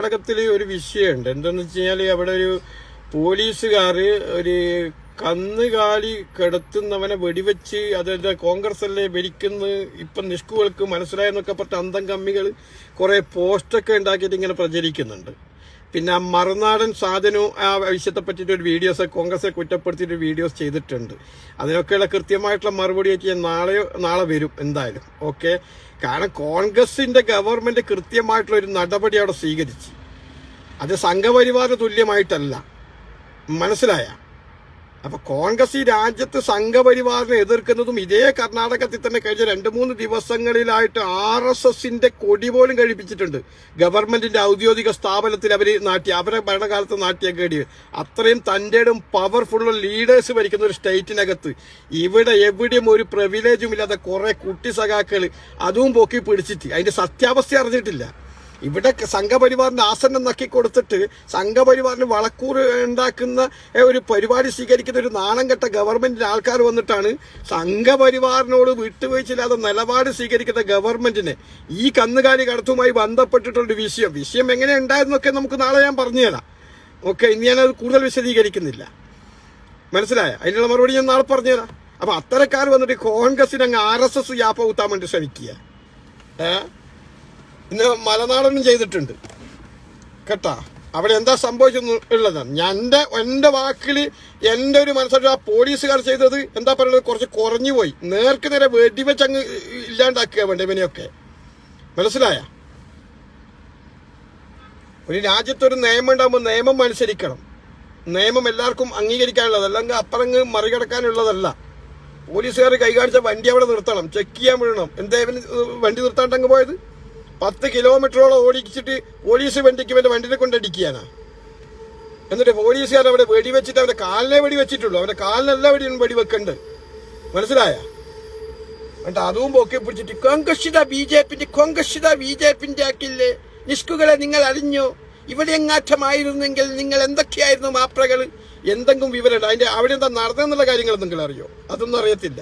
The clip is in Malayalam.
കർണാടകത്തിൽ ഒരു വിഷയമുണ്ട്. എന്താന്ന് വെച്ച് കഴിഞ്ഞാൽ അവിടെ ഒരു പോലീസുകാർ ഒരു കന്നുകാലി കിടത്തുന്നവനെ വെടിവെച്ച് അതായത് കോൺഗ്രസ് അല്ലേ ഭരിക്കുന്നത് ഇപ്പം നിഷ്കുകൾക്ക് മനസ്സിലായെന്നൊക്കെ പറഞ്ഞ അന്തം കമ്മികൾ കുറെ പോസ്റ്റൊക്കെ ഉണ്ടാക്കിയിട്ട് ഇങ്ങനെ പ്രചരിക്കുന്നുണ്ട്. പിന്നെ ആ മറുനാടൻ സാധനവും ആ വിഷയത്തെ പറ്റിയിട്ട് ഒരു വീഡിയോസ് കോൺഗ്രസെ കുറ്റപ്പെടുത്തിയിട്ട് വീഡിയോസ് ചെയ്തിട്ടുണ്ട്. അതിനൊക്കെയുള്ള കൃത്യമായിട്ടുള്ള മറുപടി ആയിട്ട് ഞാൻ നാളെ വരും എന്തായാലും. ഓക്കെ, കാരണം കോൺഗ്രസിന്റെ ഗവൺമെന്റ് കൃത്യമായിട്ടുള്ള ഒരു നടപടി അവിടെ സ്വീകരിച്ച് അത് സംഘപരിവാര തുല്യമായിട്ടല്ല, മനസ്സിലായ? അപ്പൊ കോൺഗ്രസ് ഈ രാജ്യത്ത് സംഘപരിവാറിനെ എതിർക്കുന്നതും ഇതേ കർണാടകത്തിൽ തന്നെ കഴിഞ്ഞ 2-3 ദിവസങ്ങളിലായിട്ട് RSSന്റെ കൊടി പോലും കഴിപ്പിച്ചിട്ടുണ്ട്. ഗവൺമെന്റിന്റെ ഔദ്യോഗിക സ്ഥാപനത്തിൽ അവരെ ഭരണകാലത്ത് നാട്ടിയൊക്കെ അത്രയും തന്റെയും പവർഫുള്ള ലീഡേഴ്സ് ഭരിക്കുന്ന ഒരു സ്റ്റേറ്റിനകത്ത് ഇവിടെ എവിടെയും ഒരു പ്രിവിലേജും ഇല്ലാതെ കുറെ കുട്ടി സഖാക്കൾ അതും പൊക്കി പിടിച്ചിട്ട് അതിന്റെ സത്യാവസ്ഥ അറിഞ്ഞിട്ടില്ല. ഇവിടെ സംഘപരിവാറിന്റെ ആസനം നക്കി കൊടുത്തിട്ട് സംഘപരിവാറിന് വളക്കൂർ ഉണ്ടാക്കുന്ന ഒരു പരിപാടി സ്വീകരിക്കുന്ന ഒരു നാണം കെട്ട ഗവൺമെന്റിന്റെ ആൾക്കാർ വന്നിട്ടാണ് സംഘപരിവാറിനോട് വിട്ടുവീഴ്ചയില്ലാതെ നിലപാട് സ്വീകരിക്കുന്ന ഗവൺമെന്റിനെ ഈ കന്നുകാലി കടത്തുമായി ബന്ധപ്പെട്ടിട്ടുള്ള വിഷയം എങ്ങനെ ഉണ്ടായിരുന്നൊക്കെ നമുക്ക് നാളെ ഞാൻ പറഞ്ഞുതരാം. ഓക്കെ, ഇനി ഞാനത് കൂടുതൽ വിശദീകരിക്കുന്നില്ല, മനസ്സിലായ? അതിനുള്ള മറുപടി ഞാൻ നാളെ പറഞ്ഞുതരാം. അപ്പൊ അത്തരക്കാർ വന്നിട്ട് കോൺഗ്രസിന് അങ്ങ് RSS യാപ്പ ഊത്താൻ വേണ്ടി ശ്രമിക്കുക. ഇന്ന് മലനാടനും ചെയ്തിട്ടുണ്ട് കേട്ടാ. അവിടെ എന്താ സംഭവിച്ചെന്നുള്ളതാണ് എന്റെ വാക്കിൽ എന്റെ ഒരു മനസ്സിലാക്കി ആ പോലീസുകാർ ചെയ്തത് എന്താ പറയുന്നത്, കുറച്ച് കുറഞ്ഞു പോയി. നേർക്ക് നേരെ വെടിവെച്ച് അങ്ങ് ഇല്ലാണ്ടാക്കുക വേണ്ട ഇവനെയൊക്കെ, മനസ്സിലായ? ഒരു രാജ്യത്തൊരു നിയമം ഉണ്ടാകുമ്പോൾ നിയമം അനുസരിക്കണം. നിയമം എല്ലാവർക്കും അംഗീകരിക്കാനുള്ളത്, അല്ലെങ്കിൽ അപ്പറങ്ങ് മറികടക്കാനുള്ളതല്ല. പോലീസുകാർ കൈകാണിച്ച വണ്ടി അവിടെ നിർത്തണം, ചെക്ക് ചെയ്യാൻ വിടണം. എന്താ ഇവന് വണ്ടി നിർത്താണ്ടങ്ങ് പോയത്? 10 കിലോമീറ്ററോളം ഓടിച്ചിട്ട് പോലീസ് വണ്ടിക്ക് ഇവന്റെ വണ്ടിനെ കൊണ്ടടിക്കാനാ. എന്നിട്ട് പോലീസുകാർ അവിടെ വെടിവെച്ചിട്ട് അവന്റെ കാലിനെ വെടിവെച്ചിട്ടുള്ളൂ, അവന്റെ കാലിനല്ല വെടിവെക്കണ്ട്, മനസ്സിലായ? എന്നിട്ട് അതും പൊക്കി പിടിച്ചിട്ട് കോൺഗ്രസ് ബി.ജെ.പിന്റെ ആക്കില്ലേ? നിഷ്കുകളെ നിങ്ങൾ അറിഞ്ഞോ? ഇവിടെ എങ്ങാറ്റമായിരുന്നെങ്കിൽ നിങ്ങൾ എന്തൊക്കെയായിരുന്നു മാപ്രകൾ? എന്തെങ്കിലും വിവരം അതിന്റെ അവിടെ എന്താ നടന്നെന്നുള്ള കാര്യങ്ങൾ നിങ്ങൾ അറിയോ? അതൊന്നും അറിയത്തില്ല.